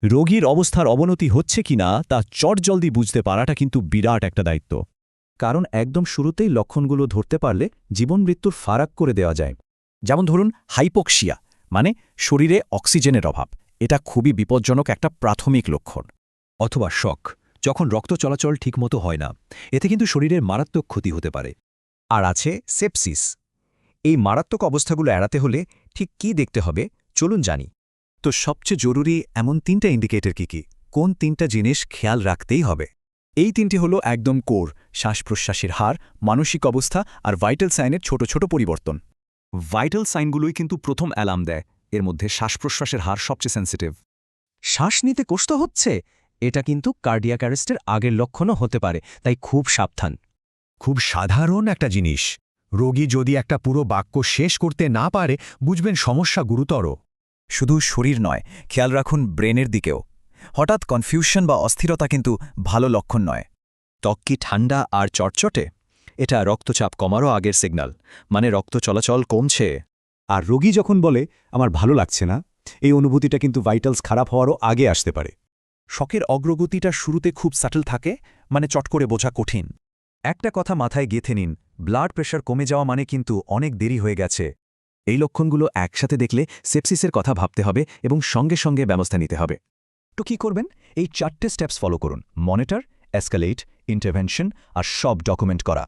রোগীর অবস্থার অবনতি হচ্ছে কিনা তা চটজলদি বুঝতে পারাটা কিন্তু বিরাট একটা দায়িত্ব। কারণ একদম শুরুতেই লক্ষণগুলো ধরতে পারলে জীবনমৃত্যুর ফারাক করে দেওয়া যায়। যেমন ধরুন হাইপোক্সিয়া, মানে শরীরে অক্সিজেনের অভাব। এটা খুবই বিপজ্জনক একটা প্রাথমিক লক্ষণ। অথবা শক, যখন রক্ত চলাচল ঠিকমতো হয় না, এতে কিন্তু শরীরের মারাত্মক ক্ষতি হতে পারে। আর আছে সেপসিস। এই মারাত্মক অবস্থাগুলো এড়াতে হলে ঠিক কি দেখতে হবে চলুন জানি। তো সবচেয়ে জরুরি এমন 3টা ইন্ডিকেটর কি? কোন 3টা জিনিস খেয়াল রাখতেই হবে? এই 3টি হলো একদম কোর: শ্বাস-প্রশ্বাসের হার, মানসিক অবস্থা আর ভাইটাল সাইনের ছোট ছোট পরিবর্তন। ভাইটাল সাইনগুলোই কিন্তু প্রথম অ্যালার্ম দেয়। এর মধ্যে শ্বাস-প্রশ্বাসের হার সবচেয়ে সেন্সিটিভ। শ্বাস নিতে কষ্ট হচ্ছে, এটা কিন্তু কার্ডিয়াক অ্যারেস্টের আগের লক্ষণও হতে পারে, তাই খুব সাবধান। খুব সাধারণ একটা জিনিস। রোগী যদি একটা পুরো বাক্য শেষ করতে না পারে, বুঝবেন সমস্যা গুরুতর। শুধু শরীর নয়, খেয়াল রাখুন ব্রেনের দিকেও। হঠাৎ কনফিউশন বা অস্থিরতা কিন্তু ভালো লক্ষণ নয়। ত্বক কি ঠান্ডা আর চটচটে? এটা রক্তচাপ কমারও আগের সিগন্যাল, মানে রক্ত চলাচল কমছে। আর রোগী যখন বলে আমার ভালো লাগছে না, এই অনুভূতিটা কিন্তু ভাইটালস খারাপ হওয়ারও আগে আসতে পারে। শকের অগ্রগতিটা শুরুতে খুব সাটল থাকে, মানে চট করে বোঝা কঠিন। একটা কথা মাথায় গেঁথে নিন, ব্লাড প্রেশার কমে যাওয়া মানে কিন্তু অনেক দেরি হয়ে গেছে। এই লক্ষণগুলো একসাথে দেখলে সেপসিসের কথা ভাবতে হবে এবং সঙ্গে সঙ্গে ব্যবস্থা নিতে হবে। তো কি করবেন? এই 4টে স্টেপস ফলো করুন: মনিটর, এসকালেট, ইন্টারভেনশন আর সব ডকুমেন্ট করা।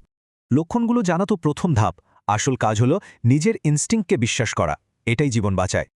লক্ষণগুলো জানা তো প্রথম ধাপ। আসল কাজ হলো নিজের ইনস্টিংক্টকে বিশ্বাস করা। এটাই জীবন বাঁচায়।